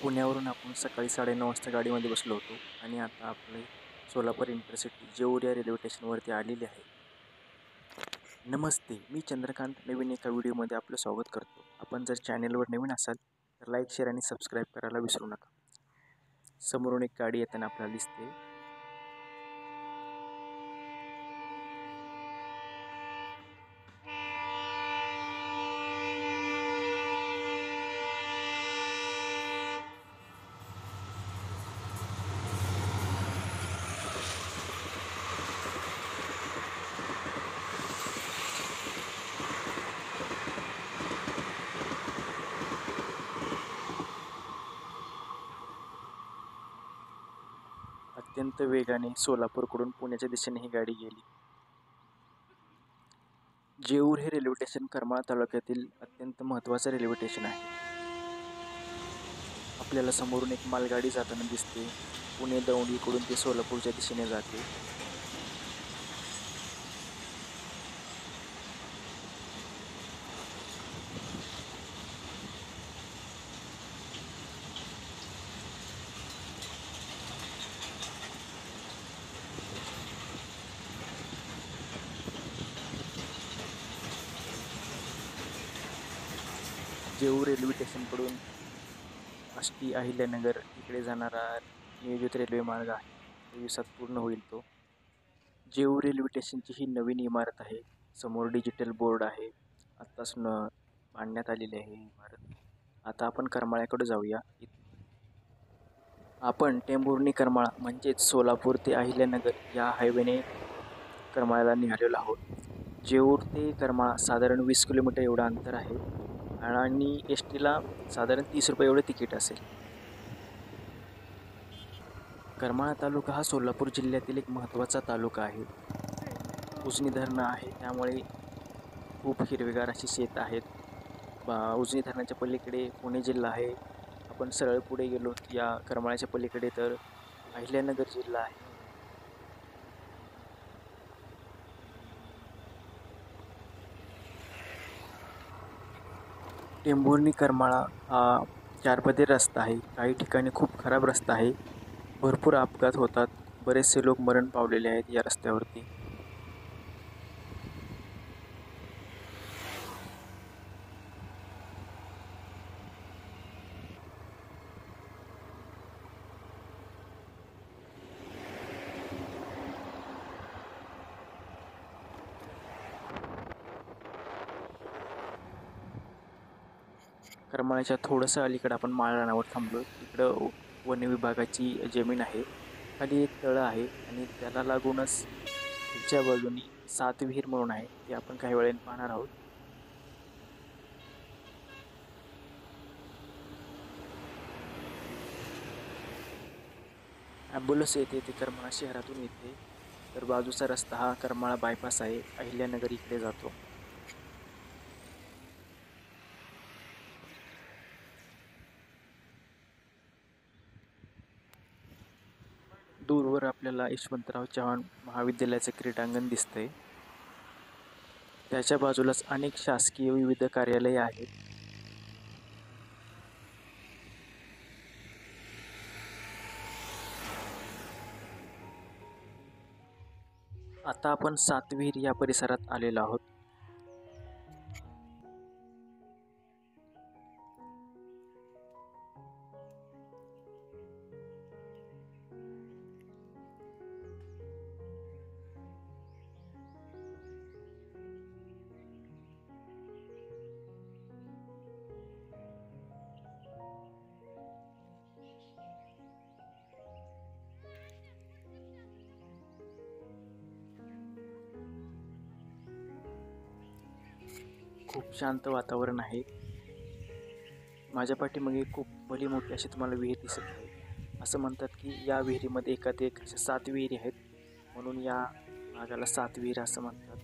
पुण्यावरून आपण सकाळी 9:30 वाजता गाडीमध्ये बसलो होतो आणि आता आपले सोलापूर इंटरसिटी जेऊर या रेल्वे स्टेशनवरती आलेले आहे. नमस्ते, मी चंद्रकांत नवीन एका व्हिडिओमध्ये आपलं स्वागत करतो. आपण जर चॅनेलवर नवीन असाल तर लाईक, शेअर आणि सबस्क्राईब करायला विसरू नका. समोरून एक गाडी येताना आपल्याला दिसते. अत्यंत वेगाने सोलापूरकडून पुण्याच्या दिशेने ही गाडी गेली. जेऊर हे रेल्वे स्टेशन करमाळा तालुक्यातील अत्यंत महत्त्वाचं रेल्वे स्टेशन आहे. आपल्याला समोरून एक मालगाडी जाताना दिसते. पुणे दौंडीकडून ते सोलापूरच्या दिशेने जाते. जेऊर रेल्वे स्टेशनकडून आष्टी अहिल्यानगर इकडे जाणारा नियोजित रेल्वे मार्ग आहे. 2 दिवसात पूर्ण होईल तो. जेऊर रेल्वे स्टेशनची ही नवीन इमारत आहे. समोर डिजिटल बोर्ड आहे. आत्ताच बांधण्यात आलेली आहे ही इमारत. आता आपण करमाळ्याकडे जाऊया. आपण टेंभुर्णी करमाळा म्हणजेच सोलापूर ते अहिल्यानगर या हायवेने करमाळ्याला निघालेलो आहोत. जेऊर ते करमाळा साधारण 20 किलोमीटर एवढं अंतर आहे आणि एस टीला साधारण 30 रुपये एवढं तिकीट असेल. करमाळा तालुका हा सोलापूर जिल्ह्यातील एक महत्त्वाचा तालुका आहे. उजनी धरणं आहे, त्यामुळे खूप हिरवेगार अशी शेत आहेत. उजनी धरणाच्या पलीकडे पुणे जिल्हा आहे. आपण सरळ पुढे गेलो या करमाळ्याच्या पलीकडे तर अहिल्यानगर जिल्हा आहे. टेंभुर्णी करमाळा हा 4पदरी रस्ता आहे. काही ठिकाणी खूप खराब रस्ता आहे. भरपूर अपघात होतात. बरेचसे लोक मरण पावलेले आहेत या रस्त्यावरती. करमाळ्याच्या थोडंसं अलीकडे आपण माळरानावर थांबलो. इकडं वन विभागाची जमीन आहे. खाली एक तळं आहे आणि त्याला लागूनच पुढच्या बाजूनी 7 विहीर म्हणून आहे. ते आपण काही वेळाने पाहणार आहोत. ॲम्ब्युलन्स येते ते करमाळा शहरातून येते. तर बाजूचा रस्ता हा करमाळा बायपास आहे. अहिल्यानगर इकडे जातो. दूरवर आपल्याला यशवंतराव चव्हाण महाविद्यालयाचे क्रीडांगण दिसतंय. त्याच्या बाजूलाच अनेक शासकीय विविध कार्यालये आहेत. आता आपण 7 विहीर या परिसरात आलेलो आहोत. खूप शांत वातावरण आहे. माझ्या पाठीमागे खूप भली मोठी अशी तुम्हाला विहीर दिसत आहे. असं म्हणतात की या विहिरीमध्ये एकात एक अशा 7 विहिरी आहेत, म्हणून या भागाला 7 विहीर असं म्हणतात.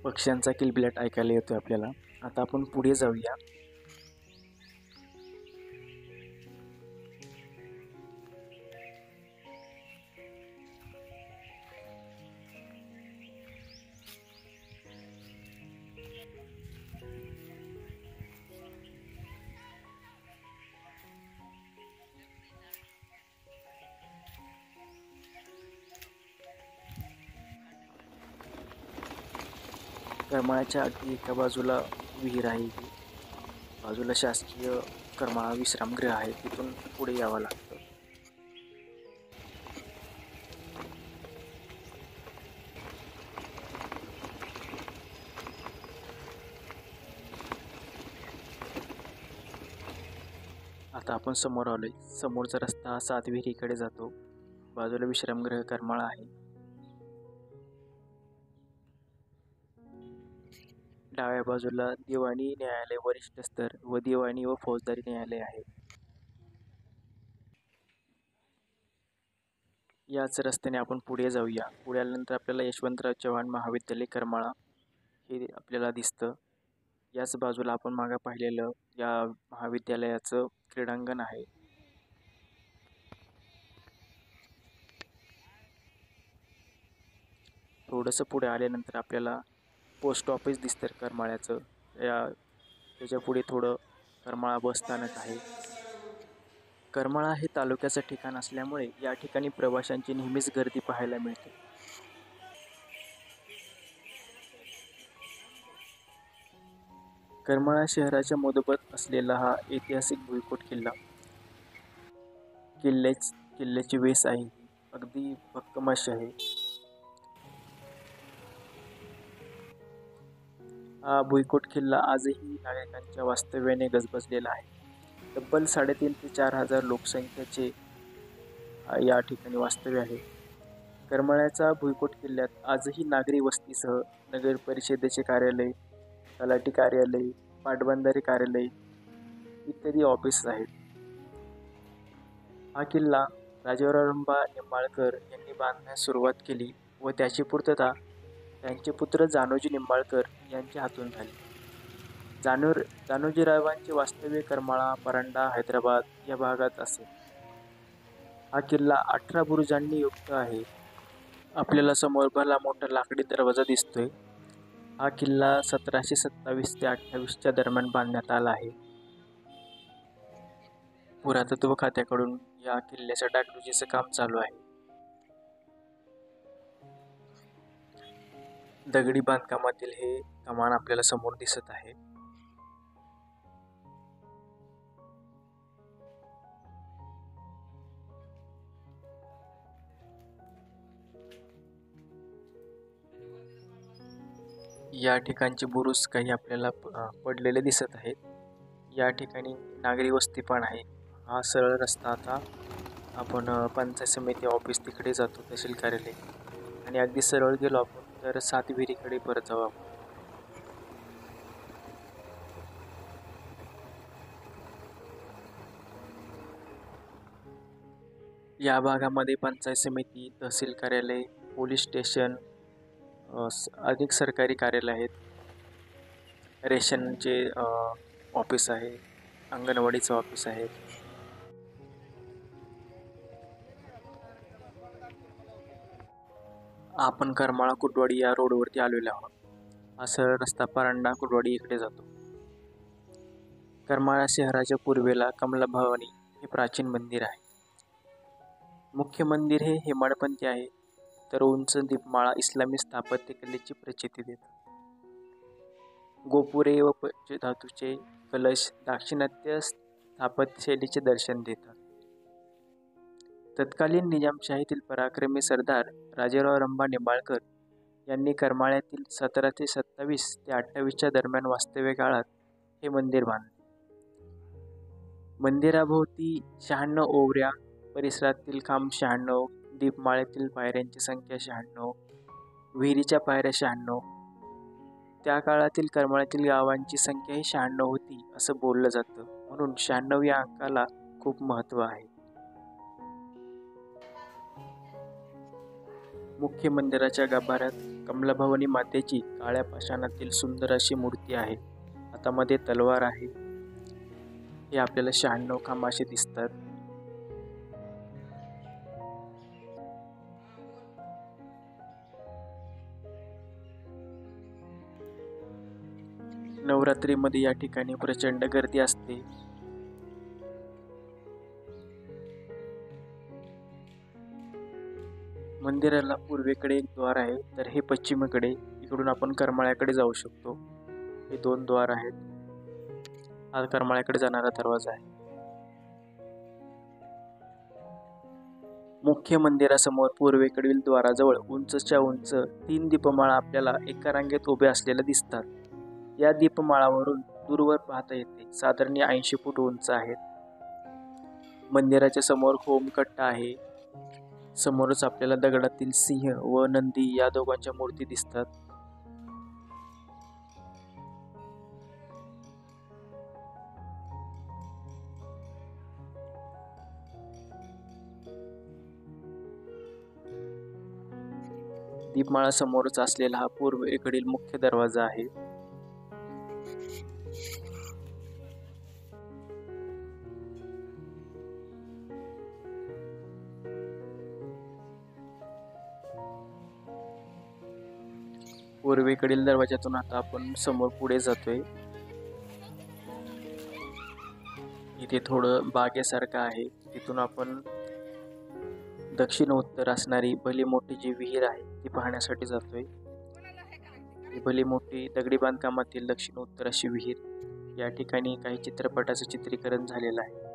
पक्ष्यांचा किलबिलाट ऐकायला येतोय आपल्याला. आता आपण पुढे जाऊया. करमाळ्याच्या अगदी एका बाजूला विहीर आहे. बाजूला शासकीय करमाळा विश्रामगृह आहे. तिथून पुढे यावं लागतं. आता आपण समोर आलोय. समोरचा रस्ता हा सातविहीरीकडे जातो. बाजूला विश्रामगृह करमाळा आहे. डाव्या बाजूला दिवाणी न्यायालय वरिष्ठ स्तर व दिवाणी व फौजदारी न्यायालय आहे. याच रस्त्याने आपण पुढे जाऊया. पुढे आल्यानंतर आपल्याला यशवंतराव चव्हाण महाविद्यालय करमाळा हे आपल्याला दिसतं. याच बाजूला आपण मागे पाहिलेलं या महाविद्यालयाचं क्रीडांगण आहे. थोडंसं पुढे आल्यानंतर आपल्याला पोस्ट ऑफिस दिसतं करमाळ्याचं. त्याच्या पुढे थोडं करमाळा बस स्थानक आहे. करमाळा हे तालुक्याचं ठिकाण असल्यामुळे या ठिकाणी प्रवाशांची नेहमीच गर्दी पाहायला मिळते. करमाळा शहराच्या मधोमध असलेला हा ऐतिहासिक भुईकोट किल्ला. किल्ल्याची वेस आहे अगदी भक्कम अशी आहे. हा भुईकोट किल्ला आजही नागरिकांच्या वास्तव्याने गजबजलेला आहे. तब्बल 3,500 ते 4,000 लोकसंख्येचे या ठिकाणी वास्तव्य आहे. करमाळ्याचा भुईकोट किल्ल्यात आजही नागरी वस्तीसह नगर परिषदेचे कार्यालय, तलाठी कार्यालय, पाटबंधारे कार्यालय इत्यादी ऑफिस आहेत. हा किल्ला राजारामबा निंबाळकर यांनी बांधण्यास सुरुवात केली व त्याची पूर्तता त्यांचे पुत्र जानोजी निंबाळकर यांच्या हातून झाली. जानोजीरावांचे वास्तव्य करमाळा, परांडा, हैदराबाद या भागात असे. हा किल्ला 18 बुरुजांनी युक्त आहे. आपल्याला समोर भला मोठा लाकडी दरवाजा दिसतोय. हा किल्ला 1727 ते 28च्या दरम्यान बांधण्यात आला आहे. पुरातत्व खात्याकडून या किल्ल्याच्या डागडुजीचं काम चालू आहे. दगडी बांधकामातील हे कमान आपल्याला समोर दिसत आहे. या ठिकाणचे बुरुज काही आपल्याला पडलेले दिसत आहेत. या ठिकाणी नागरी वस्ती पण आहे. हा सरळ रस्ता आता आपण पंचायत समिती ऑफिस तिकडे जातो, तहसील कार्यालय, आणि अगदी सरळ गेलो आपण तर सातविहीरीकडे परत जाऊ आपण. या भागामध्ये पंचायत समिती, तहसील कार्यालय, पोलीस स्टेशन, अनेक सरकारी कार्यालय आहेत. रेशनचे ऑफिस आहे, अंगणवाडीचं ऑफिस आहे. आपण करमाळा कुटवाडी या रोडवरती आलेलो आहोत. हा सरळ रस्ता परांडा कुटवाडी इकडे जातो. करमाळा शहराच्या पूर्वेला कमला भवानी हे प्राचीन मंदिर आहे. मुख्य मंदिर हे हेमाडपंथी आहे, तर उंच दीपमाळा इस्लामी स्थापत्यकलेची प्रचिती देतात. गोपुरे व पंचधातूचे कलश दाक्षिणात्य स्थापत्यशैलीचे दर्शन देतात. तत्कालीन निजामशाहीतील पराक्रमी सरदार राजारामबा निंबाळकर यांनी करमाळ्यातील 1727 ते 28च्या दरम्यान वास्तव्य काळात हे मंदिर बांधले. मंदिराभोवती 96 ओवऱ्या, परिसरातील खांब 96, दीपमाळ्यातील पायऱ्यांची संख्या 96, विहिरीच्या पायऱ्या 96. त्या काळातील करमाळ्यातील गावांची संख्याही 96 होती असं बोललं जातं. म्हणून 96 या अंकाला खूप महत्त्व आहे. मुख्य मंदिराच्या गाभाऱ्यात कमलाभवानी मातेची काळ्या पाषाणातील सुंदर अशी मूर्ती आहे. हातामध्ये तलवार आहे. हे आपल्याला 96 खांब असे दिसतात. नवरात्रीमध्ये या ठिकाणी प्रचंड गर्दी असते. मंदिराला पूर्वेकडे एक द्वार आहे, तर हे पश्चिमेकडे. इकडून आपण करमाळ्याकडे जाऊ शकतो. हे 2 द्वार आहेत. हा करमाळ्याकडे जाणारा दरवाजा आहे. मुख्य मंदिरासमोर पूर्वेकडील द्वाराजवळ उंचच्या उंच 3 दीपमाळा आपल्याला एका रांगेत उभ्या असलेल्या दिसतात. या दीपमाळावरून दूरवर पाहता येते. साधारण 80 फूट उंच आहेत. मंदिराच्या समोर होमकट्टा आहे. समोरच आपल्याला दगडातील सिंह व नंदी या दोघांच्या मूर्ती दिसतात. दीपमाळा समोरच असलेला हा पूर्वेकडील मुख्य दरवाजा आहे. पूर्वेकडील दरवाजातून आता आपण समोर पुढे जातोय. इथे थोडं बागेसारखं आहे. तिथून आपण दक्षिण उत्तर असणारी भली मोठी जी विहीर आहे ती पाहण्यासाठी जातोय. ही भली मोठी दगडी बांधकामातील दक्षिण उत्तर अशी विहीर. या ठिकाणी काही चित्रपटाचं चित्रीकरण झालेलं आहे.